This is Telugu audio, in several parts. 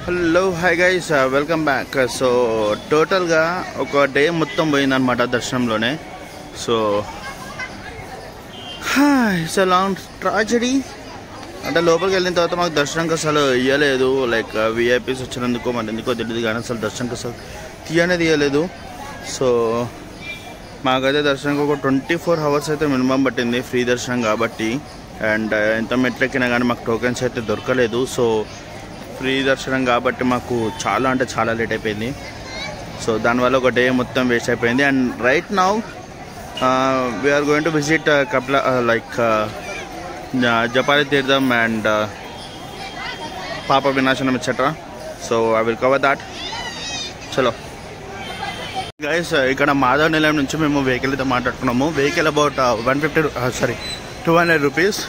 Hello hi guys, welcome back. So టోటల్గా ఒక డే మొత్తం పోయిందనమాట దర్శనంలోనే. So it's a long tragedy. అంటే లోపలికి వెళ్ళిన తర్వాత మాకు దర్శనంకి అసలు ఇవ్వలేదు. లైక్ విఐపీస్ వచ్చినందుకో మరి ఎందుకో తెలియదు కానీ అసలు దర్శనంకి అసలు తీయలేదు. సో మాకైతే దర్శనంకి ఒక 24 hours అయితే మినిమం పట్టింది, ఫ్రీ దర్శనం కాబట్టి. అండ్ ఎంత మెట్లు ఎక్కినా కానీ మాకు టోకెన్స్ అయితే దొరకలేదు. సో ఫ్రీ దర్శనం కాబట్టి మాకు చాలా అంటే చాలా లేట్ అయిపోయింది. సో దానివల్ల ఒక డే మొత్తం వేస్ట్ అయిపోయింది. And right now we're going to visit Kapila like Japali Theertham and Papa Vinasanam etcetera. So I will cover that. చలో గైస్, ఇక్కడ మాధవ్ నిలయం నుంచి మేము వెహికల్ అయితే మాట్లాడుకున్నాము. వెహికల్ అబౌట్ 200 రూపీస్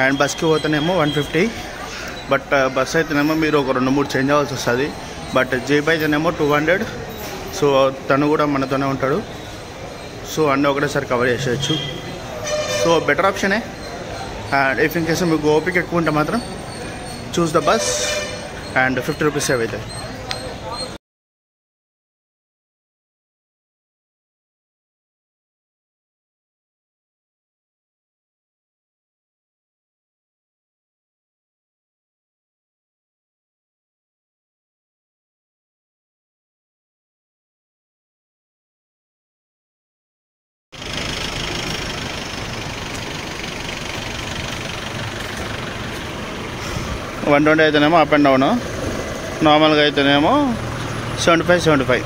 అండ్ బస్కి పోతేనేమో 150. బట్ బస్ అయితేనేమో మీరు ఒక 2-3 చేంజ్ అవ్వాల్సి వస్తుంది. బట్ జీప్ అయితేనేమో 200. సో తను కూడా మనతోనే ఉంటాడు. సో అన్నీ ఒకటేసారి కవర్ చేసేయచ్చు. సో బెటర్ ఆప్షనే. అండ్ ఇఫ్ ఇన్ కేసు మీకు ఓపిక ఎక్కువ ఉంటే మాత్రం choose the bus and 50 rupees save అవుతాయి. $120 అయితేనేమో అప్ అండ్ డౌన్, నార్మల్గా అయితేనేమో 75.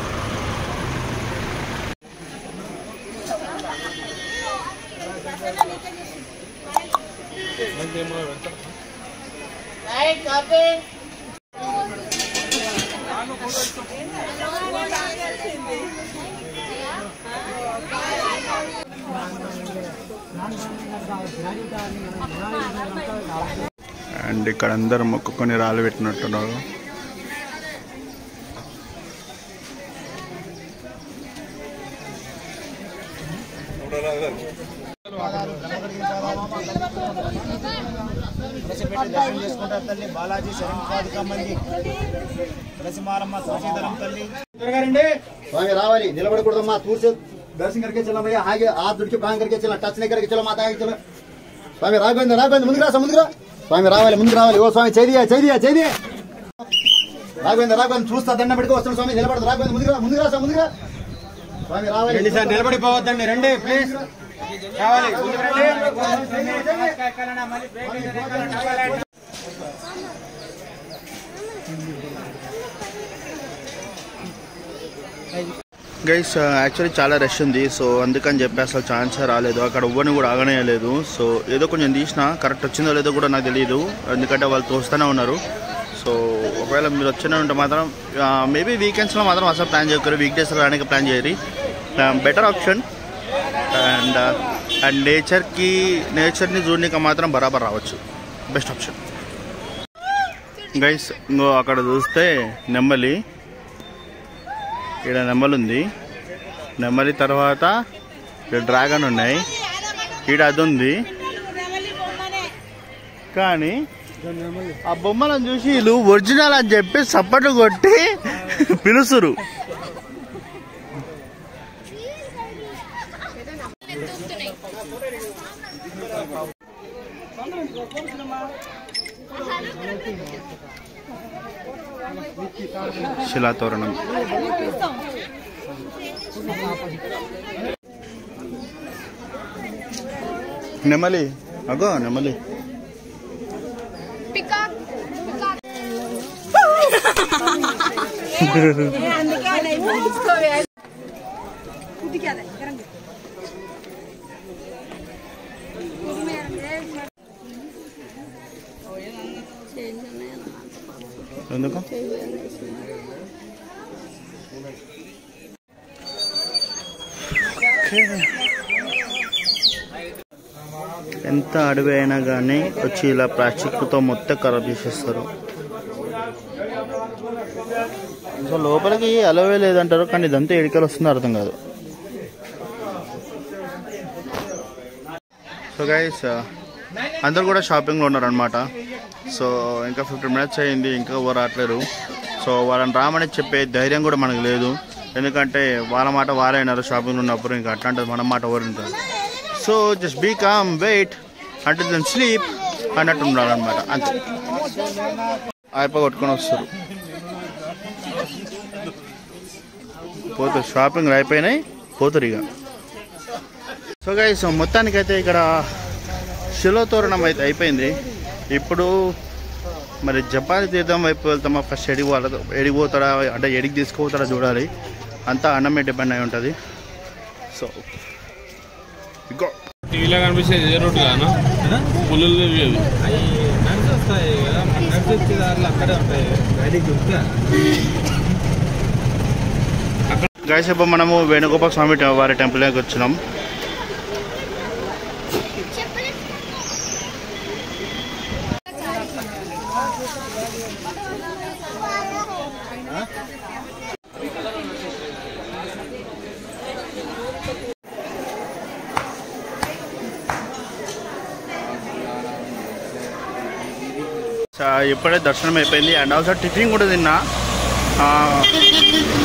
అండ్ ఇక్కడ అందరూ మొక్కుకొని రాళ్ళు పెట్టినట్టున్నారు. తల్లి బాలాజీ శరణ్ మంది తులసిమాలమ్మ తులసీధరం తల్లి త్వరగా రండి. స్వామి రావాలి, నిలబడకూడదమ్మా. తూర్చే దర్శనం करके चलो भैया, आगे हाथ जुड़ के प्राण करके चलो, टच नहीं करके चलो, माता आगे चलो. స్వామి రాఘవేంద్ర ముందుకు రా. స్వామి రావాలి, ముందుకు రావాలి. ఓ స్వామి చేదియా రాఘవేంద్ర చూస్తా దండ పెట్టుకో వస్తాను. స్వామి నిలబడదు. రాఘవేంద్ర ముందుకు రా. స్వామి రావాలి. సార్ నిలబడిపోవద్దండి, రండి ప్లీజ్. రావాలి, ముందుకు రండి. గైస్ యాక్చువల్లీ చాలా రష్ ఉంది. సో అందుకని చెప్పి అసలు ఛాన్స్ రాలేదు. అక్కడ ఎవ్వరిని కూడా ఆగనేయలేదు. సో ఏదో కొంచెం తీసిన కరెక్ట్ వచ్చిందో లేదో కూడా నాకు తెలియదు, ఎందుకంటే వాళ్ళు తోస్తూనే ఉన్నారు. సో ఒకవేళ మీరు వచ్చినా ఉంటే మాత్రం మేబీ వీకెండ్స్లో మాత్రం అసలు ప్లాన్ చేయరు, వీక్ డేస్లో రావడానికి ప్లాన్ చేయరు. Better option. అండ్ నేచర్ని చూడడానికి మాత్రం బరాబర్ రావచ్చు. Best option guys. ఇంకో అక్కడ చూస్తే నెమ్మలి, ఇక్కడ నెమ్మలి ఉంది. నెమ్మలి తర్వాత ఇక్కడ డ్రాగన్ ఉన్నాయి. ఇక్కడ అది ఉంది. కానీ ఆ బొమ్మలను చూసి వీళ్ళు ఒరిజినల్ అని చెప్పి సప్పట్లు కొట్టి పిలుస్తురు. శిలాతోరణం. నెమలి, అగో నెమలి. ఎందుకు ఎంత అడవి అయినా కానీ వచ్చి ఇలా ప్లాస్టిక్తో మొత్తం ఖరాబ్ చేసేస్తారు. సో లోపలికి అలవే లేదంటారు, కానీ ఇదంతా ఎడికలు వస్తుందో అర్థం కాదు. సో గైస్ అందరు కూడా షాపింగ్లో ఉన్నారనమాట. సో ఇంకా 15 minutes అయింది, ఇంకా ఎవరు రావట్లేరు. సో వాళ్ళని రామని చెప్పే ధైర్యం కూడా మనకు లేదు, ఎందుకంటే వాళ్ళ మాట వారైనారు షాపింగ్ ఉన్నప్పుడు. ఇంకా అట్లాంటిది మన మాట ఎవరు. So just be calm, wait until then sleep అన్నట్టు ఉండాలన్నమాట. అంతే. అయిపోయి కొట్టుకొని వస్తారు. పోతారు, షాపింగ్ అయిపోయినాయి, పోతారు ఇక. సో గైస్, మొత్తానికైతే ఇక్కడ శిలోతోరణం అయితే అయిపోయింది. ఇప్పుడు మరి జపాన్ తీర్థం వైపు వెళ్తామా, ఫస్ట్ ఎడిగిపోతాడా అంటే ఎడికి తీసుకుపోతాడా చూడాలి. అంతా అన్నమే డిపెండ్ అయి ఉంటుంది. సో ఇంకో టీవీలో కనిపిస్తే ఏ రోడ్డు కానా పుల్లు అక్కడే ఉంటాయి. గైస్, ఇప్పుడు మనము వేణుగోపాల స్వామి వారి టెంపుల్కి వచ్చినాం. ఇప్పుడే దర్శనం అయిపోయింది అండ్ ఆల్సో టిఫిన్ కూడా తిన్నా.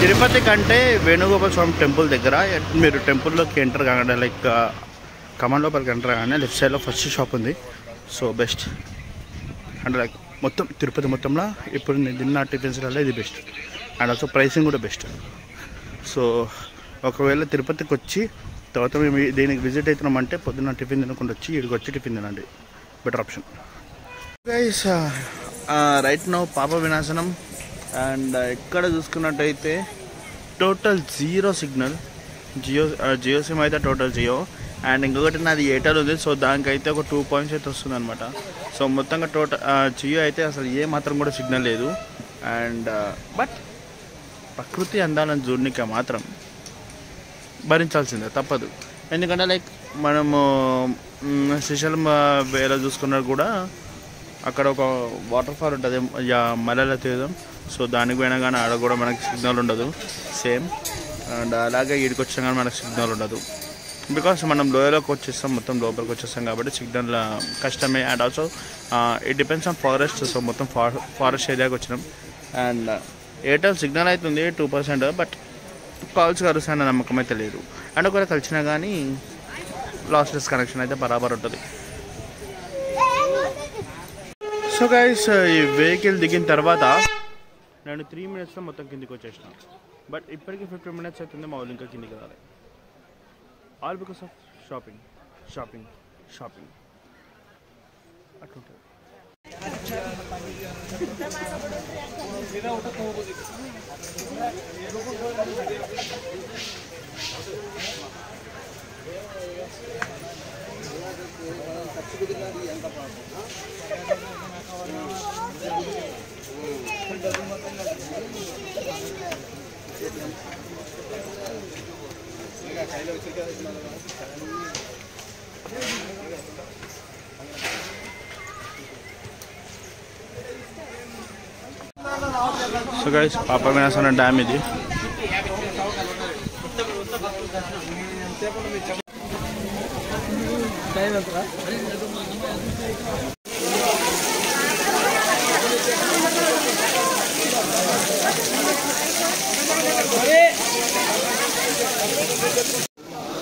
తిరుపతి కంటే వేణుగోపాల స్వామి టెంపుల్ దగ్గర మీరు టెంపుల్లోకి ఎంటర్ కాగానే లైక్ కమాన్ లోపలికి ఎంటర్ కాగానే లెఫ్ట్ సైడ్లో ఫస్ట్ షాప్ ఉంది. సో బెస్ట్ అండ్ లైక్ మొత్తం తిరుపతి మొత్తంలో ఇప్పుడు నేను తిన్న టిఫిన్స్లలో ఇది బెస్ట్ అండ్ ఆల్సో ప్రైసింగ్ కూడా బెస్ట్. సో ఒకవేళ తిరుపతికి వచ్చి తర్వాత మేము దీనికి విజిట్ అవుతున్నామంటే పొద్దున్న టిఫిన్ తినకుండా వచ్చి ఇక్కడికి వచ్చి టిఫిన్ తినండి, better option. Guys, right now Papa Vinasanam and ఎక్కడ చూసుకున్నట్టయితే total zero signal. Jio sim అయితే టోటల్ జియో అండ్ ఇంకొకటి నాది ఎయిర్టెల్ ఉంది. సో దానికైతే ఒక 2 points అయితే వస్తుంది అనమాట. సో మొత్తంగా టోటల్ జియో అయితే అసలు ఏ మాత్రం కూడా సిగ్నల్ లేదు. అండ్ బట్ ప్రకృతి అందాలను చూడనిక మాత్రం భరించాల్సిందే, తప్పదు. ఎందుకంటే లైక్ మనము శ్రీశైలం వేరే చూసుకున్నా కూడా అక్కడ ఒక వాటర్ ఫాల్ ఉంటుంది, మల్లెల తీర్థం. సో దానికి పోయినా కానీ ఆడ కూడా మనకి సిగ్నల్ ఉండదు సేమ్. అండ్ అలాగే ఈడికి వచ్చాం కానీ మనకు సిగ్నల్ ఉండదు, బికాస్ మనం లోయలోకి వచ్చేస్తాం, మొత్తం లోపలికి వచ్చేస్తాం కాబట్టి సిగ్నల్ కష్టమే. And also it depends on forest. So మొత్తం ఫారెస్ట్ ఏరియాకి వచ్చినాం. అండ్ ఎయిర్టెల్ సిగ్నల్ అవుతుంది 2%, బట్ కాల్స్ కలుస్తాయన్న నమ్మకం అయితే లేదు. అండ్ ఒకవేళ కలిసినా కానీ లాస్లెస్ కనెక్షన్ అయితే బరాబర్ ఉంటుంది. సో గైస్, ఈ వెహికల్ దిగిన తర్వాత నేను 3 minutesలో మొత్తం కిందికి వచ్చేసిన. బట్ ఇప్పటికీ 15 minutes అవుతుంది మా వాళ్ళు ఇంకా కిందికి రాలి. All because of shopping shopping shopping అట్లుంటుంది. సో గైస్, పాప వినాశనం డ్యామ్ ఇది.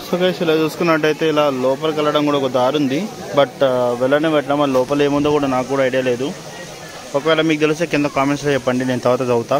సో గైస్, ఇలా చూసుకున్నట్టయితే ఇలా లోపలికి వెళ్ళడం కూడా ఒక దారి ఉంది. బట్ వెళ్ళనే పెట్టడం వల్ల లోపల ఏముందో కూడా నాకు కూడా ఐడియా లేదు. ఒకవేళ మీకు తెలిస్తే కింద కామెంట్స్లో చెప్పండి, నేను తర్వాత చదువుతా.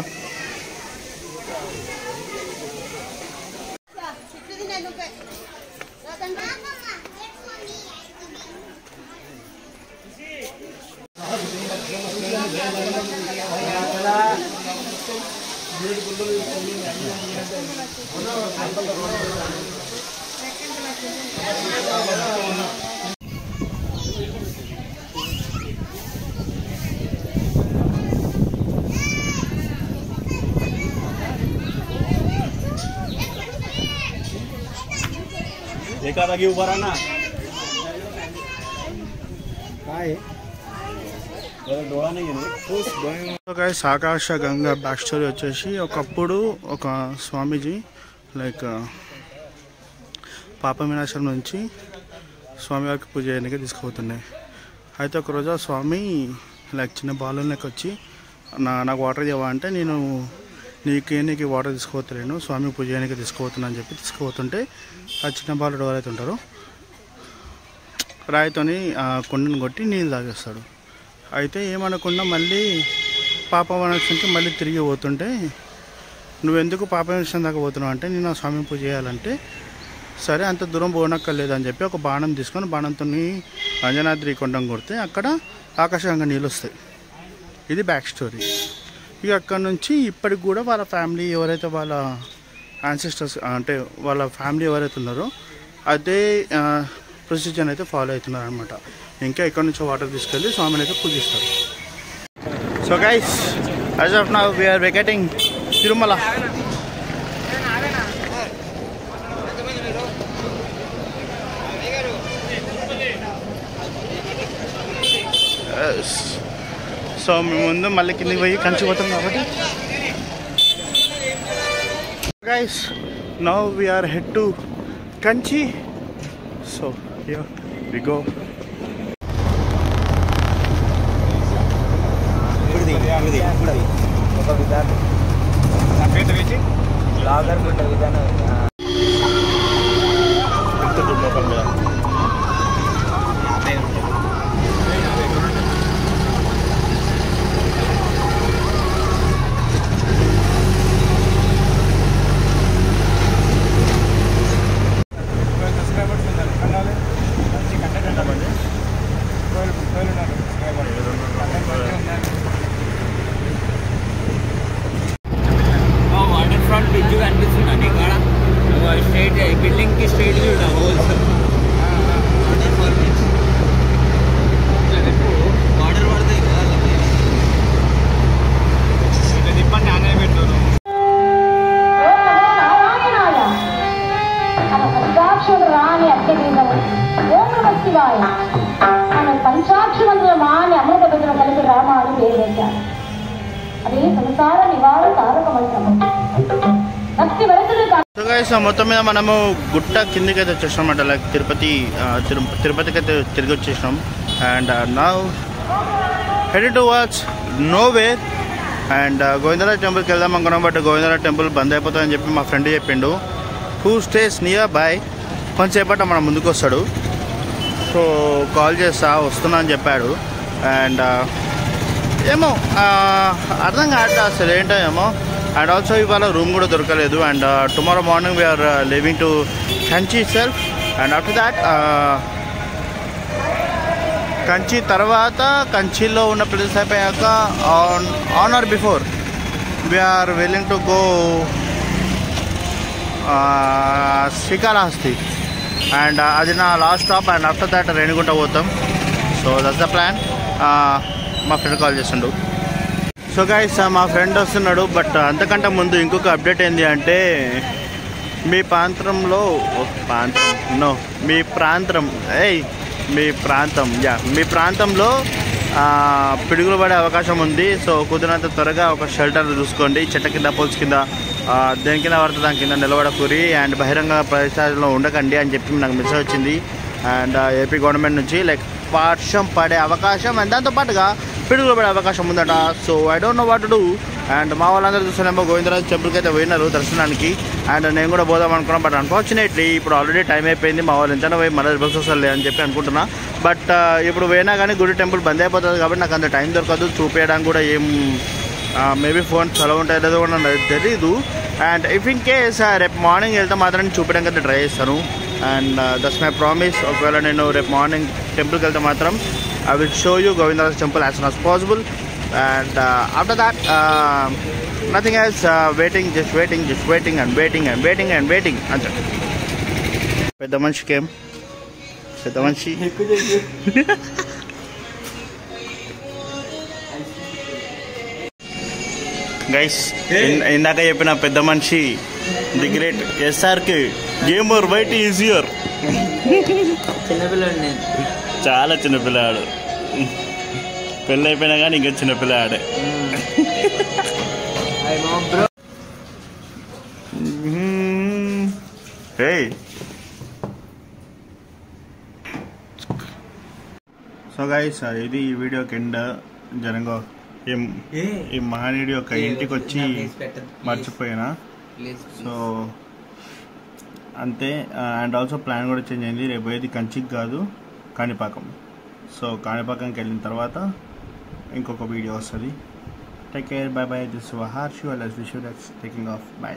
एका जागी उभा राहा ना. काय డోళా గైస్, ఆకాశ గంగా బ్యాక్ స్టోరీ వచ్చేసి ఒకప్పుడు ఒక స్వామీజీ లైక్ పాప వినాశనం నుంచి స్వామివారికి పూజ చేయడానికి తీసుకుపోతున్నాయి. అయితే ఒకరోజు ఆ స్వామి లైక్ చిన్న బాలులకి వచ్చి నాకు వాటర్ ఇవ్వవా అంటే నేను నీకు వాటర్ తీసుకోవట్లేను, స్వామి పూజ చేయడానికి తీసుకుపోతున్నా అని చెప్పి తీసుకుపోతుంటే ఆ చిన్న బాలుడు ఎవరైతే ఉంటారో రాయితోని కొండను కొట్టి నీళ్ళు తాగేస్తాడు. అయితే ఏమనకుండా మళ్ళీ పాప విషయంకి మళ్ళీ తిరిగి పోతుంటే నువ్వెందుకు పాప విషయం దాకా పోతున్నావు అంటే నేను స్వామి పూజ చేయాలంటే సరే అంత దూరం పోనక్కర్లేదు అని చెప్పి ఒక బాణం తీసుకొని బాణంతో అంజనాద్రి కొండం కొడితే అక్కడ ఆకాశంగా నీళ్ళు వస్తాయి. ఇది బ్యాక్ స్టోరీ. ఇక అక్కడ నుంచి ఇప్పటికి కూడా వాళ్ళ ఫ్యామిలీ ఎవరైతే వాళ్ళ యాన్సిస్టర్స్ అంటే వాళ్ళ ఫ్యామిలీ ఎవరైతే ఉన్నారో అదే ప్రొసీజర్ అయితే ఫాలో అవుతున్నారు అనమాట. ఇంకా ఇక్కడ నుంచి వాటర్ తీసుకెళ్ళి స్వామిని అయితే పూజిస్తారు. So guys, as of now we're vacating Tirumala. So మేము ముందు మళ్ళీ కిందికి పోయి కంచి పోతాం కాబట్టి guys now we're head to Kanchi. So here we go. ఒక విధానం లాగర్ పెట్టే విధానం వాటర్ ఫ్రంట్ బ్రిడ్జ్ కనిపిస్తుందండి ఇక్కడ. స్ట్రైట్ బిల్డింగ్ కి స్ట్రైట్ చూడ హోల్స్ వాటర్ పడతాయి కదా తిప్పండి ఆనే పెట్టారు. రాని అత్యగీతము ఓం నమః శివాయ ఆమె పంచాక్షరంలో మాని అమృత బెదురు కలిపి రామాలు వేరేశారు. అది సంసార నివారణ తారక మంత్రము. భక్తి వరకులు సో గైస్ మొత్తం మీద మనము గుట్ట కిందికి అయితే వచ్చేసాం అన్నమాట. లైక్ తిరుపతికి అయితే తిరిగి వచ్చేసినాం. And now headed towards nowhere. And Govindaraj టెంపుల్కి వెళ్దాం అనుకున్నాం, బట్ గోవిందరాజ్ టెంపుల్ బంద్ అయిపోతుందని చెప్పి మా ఫ్రెండ్ చెప్పిండు. హూ స్టేస్ నియర్ బై, కొంచెంసేపట మన ముందుకు వస్తాడు. సో కాల్ చేస్తా వస్తున్నా అని చెప్పాడు. అండ్ ఏమో అర్థం కావట్లేదు అసలు ఏంటో ఏమో. అండ్ ఆల్సో ఇవాళ రూమ్ కూడా దొరకలేదు. And tomorrow morning we're leaving to Kanchi self. And after that Kanchi తర్వాత కంచిలో ఉన్న ప్లేస్ అయిపోయాక on or before we're willing to go Srikalahasti. And అది నా last stop. And after that Renigunta పోతాం. So that's the plan. మా ఫ్రెండ్ కాల్ చేస్తుండు. సో గైస్ మా ఫ్రెండ్ వస్తున్నాడు. బట్ అంతకంటే ముందు ఇంకొక అప్డేట్ ఏంటి అంటే మీ ప్రాంతంలో మీ ప్రాంతంలో పిడుగులు పడే అవకాశం ఉంది. సో కుదిరినంత త్వరగా ఒక షెల్టర్ చూసుకోండి. చెట్ల కింద పోల్స్ కింద దేని కింద పడితే దాని కింద నిలబడకూరి. అండ్ బహిరంగ ప్రదేశాల్లో ఉండకండి అని చెప్పి నాకు మెసేజ్ వచ్చింది. అండ్ ఏపీ గవర్నమెంట్ నుంచి లైక్ వర్షం పడే అవకాశం అండ్ దాంతోపాటుగా పిడుగులు పడే అవకాశం ఉందట. So I don't know what to do. And మా వాళ్ళందరూ చూస్తున్నామో గోవిందరాజ్ టెంపుల్కి అయితే పోయినారు దర్శనానికి. అండ్ నేను కూడా పోదాం అనుకున్నాను. బట్ అన్ఫార్చునేట్లీ ఇప్పుడు ఆల్రెడీ టైం అయిపోయింది. మా వాళ్ళు ఎంతైనా పోయి మళ్ళీ రివర్స్ వస్తుంది అని చెప్పి అనుకుంటున్నా. బట్ ఇప్పుడు పోయినా కానీ గుడి టెంపుల్ బంద్ అయిపోతుంది కాబట్టి నాకు అంత టైం దొరకదు. చూపించడానికి కూడా ఏం మేబీ ఫోన్ చలవ ఉంటాయి లేదో కూడా నాకు తెలీదు. అండ్ ఇఫ్ ఇన్ కేస్ రేపు మార్నింగ్ వెళ్తే మాత్రం చూపించడానికి అయితే ట్రై చేస్తాను. And that's my promise. ఒకవేళ నేను రేపు మార్నింగ్ టెంపుల్కి వెళ్తే మాత్రం I will show you Govindara's temple as soon as possible. And after that nothing else. Just waiting and waiting అంతే. పెద్ద మనిషికి ఏం పెద్ద మనిషి గైస్ ఇందాక చెప్పిన పెద్ద మనిషి ది గ్రేట్ ఎస్ఆర్కే గేమర్ వైట్ ఈజియర్. చిన్నపిల్లడు నేను, చాలా చిన్నపిల్లాడు. పెళ్ళి అయిపోయినా కానీ ఇంకా చిన్నపిల్లాడే. సో గైస్ ఇది ఈ వీడియోకి ఎండ్. జనంగా ఈ మహనీయుడి యొక్క ఇంటికి వచ్చి మర్చిపోయినా. సో అంతే. అండ్ ఆల్సో ప్లాన్ కూడా చేంజ్ అయింది. రేపు పోయేది కంచికి కాదు, కాణిపాకం. సో కాణిపాకంకి వెళ్ళిన తర్వాత ఇంకొక వీడియో వస్తుంది. Take care, bye bye. This was Harsh. You are wish you that's taking off. By.